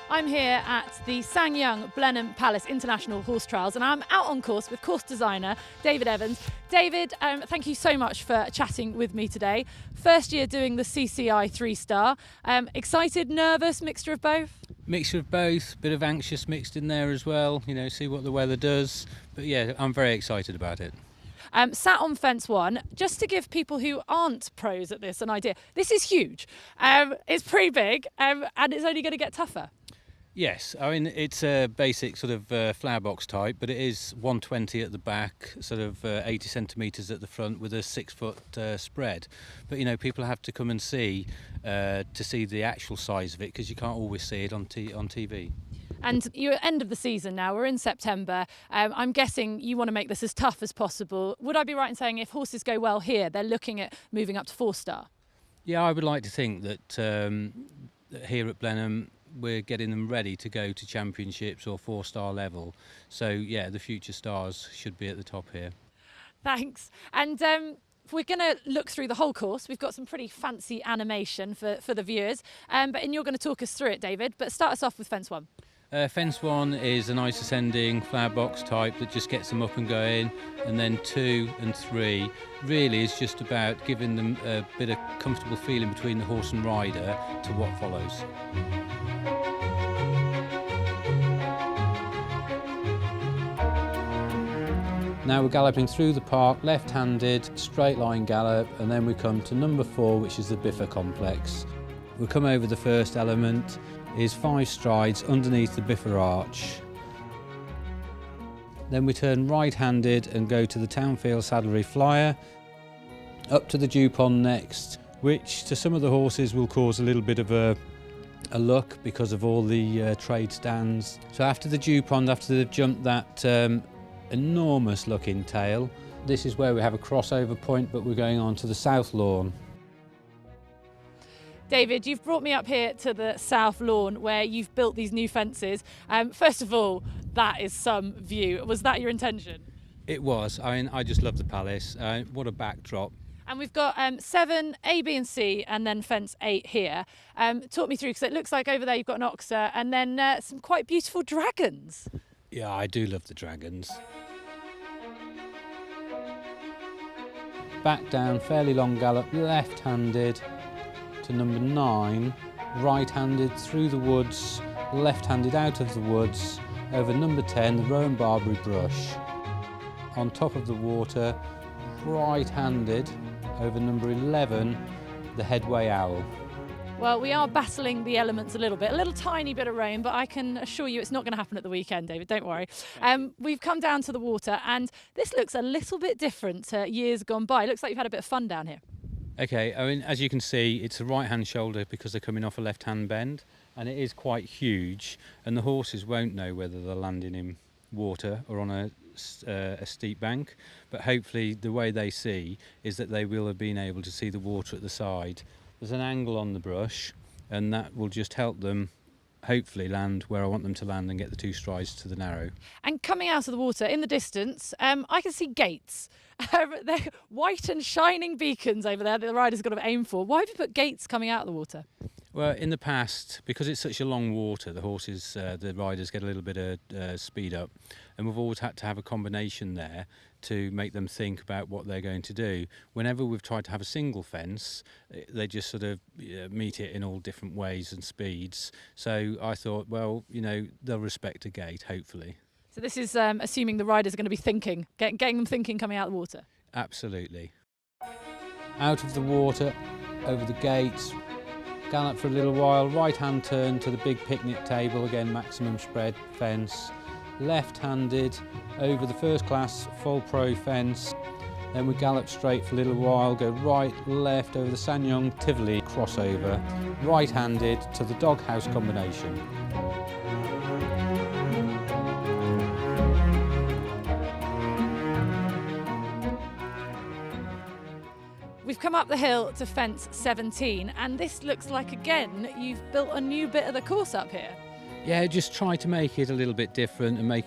I'm here at the Sanyang Blenheim Palace International Horse Trials, and I'm out on course with course designer David Evans. David, thank you so much for chatting with me today. First year doing the CCI 3-star. Excited, nervous, mixture of both? Mixture of both, bit of anxious mixed in there as well, you know, see what the weather does. But yeah, I'm very excited about it. Sat on fence one, just to give people who aren't pros at this an idea, this is huge. It's pretty big, and it's only going to get tougher. Yes, I mean, it's a basic sort of flower box type, but it is 120 at the back, sort of 80 centimetres at the front with a 6-foot spread. But, you know, people have to come and see to see the actual size of it, because you can't always see it on TV. And you're at end of the season now, we're in September. I'm guessing you want to make this as tough as possible. Would I be right in saying if horses go well here, they're looking at moving up to 4-star? Yeah, I would like to think that here at Blenheim, we're getting them ready to go to championships or 4-star level. So yeah, the future stars should be at the top here. Thanks. And we're going to look through the whole course. We've got some pretty fancy animation for the viewers, and you're going to talk us through it, David. But start us off with fence one. Fence one is a nice ascending flower box type that just gets them up and going, and then 2 and 3 really is just about giving them a bit of comfortable feeling between the horse and rider to what follows. Now we're galloping through the park, left-handed, straight line gallop, and then we come to number 4, which is the BPIHT complex. We'll come over the first element, is 5 strides underneath the BPIHT arch. Then we turn right-handed and go to the Townfield Saddlery Flyer, up to the dew pond next, which to some of the horses will cause a little bit of a look because of all the trade stands. So after the dew pond, after they've jumped that enormous looking tail, this is where we have a crossover point, but we're going on to the south lawn. David, you've brought me up here to the south lawn where you've built these new fences. First of all, that is some view. Was that your intention? It was. I mean, I just love the palace. What a backdrop. And we've got 7, A, B and C, and then fence 8 here. Talk me through, because it looks like over there you've got an oxer and then some quite beautiful dragons. Yeah, I do love the dragons. Back down, fairly long gallop, left-handed to number 9, right-handed through the woods, left-handed out of the woods, over number 10, the Rowan Barberry Brush. On top of the water, right-handed over number 11, the Headway Owl. Well, we are battling the elements a little bit, a little tiny bit of rain, but I can assure you it's not going to happen at the weekend, David, don't worry. We've come down to the water, and this looks a little bit different to years gone by. It looks like you've had a bit of fun down here. Okay, I mean, as you can see, it's a right-hand shoulder because they're coming off a left-hand bend, and it is quite huge, and the horses won't know whether they're landing in water or on a steep bank, but hopefully the way they see is that they will have been able to see the water at the side. There's an angle on the brush, and that will just help them hopefully land where I want them to land and get the 2 strides to the narrow. And coming out of the water in the distance, I can see gates. They're white and shining beacons over there that the rider's got to aim for. Why have you put gates coming out of the water? Well, in the past, because it's such a long water, the horses, the riders get a little bit of speed up, and we've always had to have a combination there to make them think about what they're going to do. Whenever we've tried to have a single fence, they just sort of meet it in all different ways and speeds. So I thought, well, you know, they'll respect a gate, hopefully. So this is assuming the riders are going to be thinking, getting them thinking coming out of the water? Absolutely. Out of the water, over the gates, gallop for a little while, right-hand turn to the big picnic table, again maximum spread fence, left-handed over the first class full pro fence, then we gallop straight for a little while, go right, left over the Sanyang Tivoli crossover, right-handed to the doghouse combination. We've come up the hill to fence 17, and this looks like, again, you've built a new bit of the course up here. Yeah, just try to make it a little bit different and make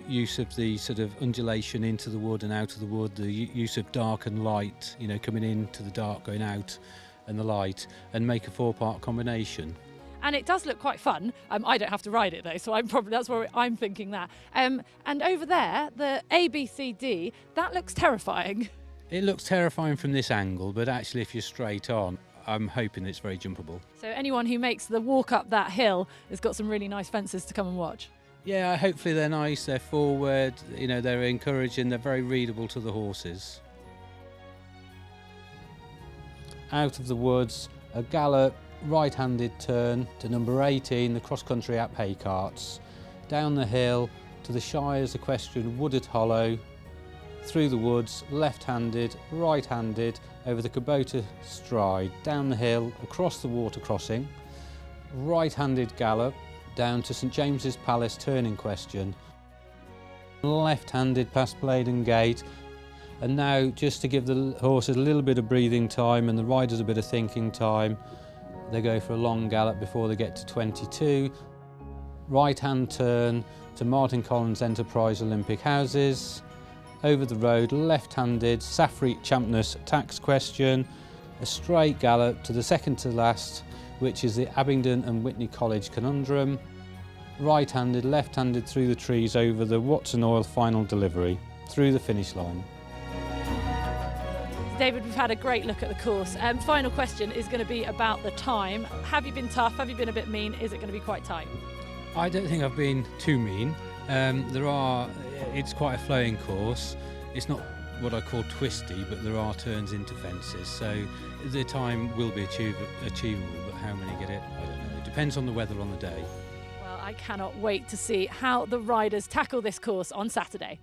use of the sort of undulation into the wood and out of the wood, the use of dark and light, coming into the dark, going out, and the light, and make a 4-part combination. And it does look quite fun. I don't have to ride it though, so that's where I'm thinking that. And over there, the A, B, C, D, that looks terrifying. It looks terrifying from this angle, but actually if you're straight on, I'm hoping it's very jumpable. So anyone who makes the walk up that hill has got some really nice fences to come and watch. Yeah, hopefully they're nice, they're forward, they're encouraging, they're very readable to the horses. Out of the woods, a gallop, right-handed turn to number 18, the cross-country at Haycarts, down the hill to the Shire's equestrian Wooded Hollow, through the woods, left-handed, right-handed, over the Kubota stride, down the hill, across the water crossing, right-handed gallop, down to St James's Palace turning question, left-handed past Bladen Gate, and now just to give the horses a little bit of breathing time and the riders a bit of thinking time, they go for a long gallop before they get to 22, right-hand turn to Martin Collins Enterprise Olympic Houses, over the road, left-handed, Safri Champness tax question, a straight gallop to the second to last, which is the Abingdon and Whitney College Conundrum, right-handed, left-handed through the trees over the Watson Oil final delivery, through the finish line. David, we've had a great look at the course. Final question is going to be about the time. Have you been tough? Have you been a bit mean? Is it going to be quite tight? I don't think I've been too mean. It's quite a flowing course. It's not what I call twisty, but there are turns into fences, so the time will be achievable, but how many get it, I don't know. It depends on the weather on the day. Well, I cannot wait to see how the riders tackle this course on Saturday.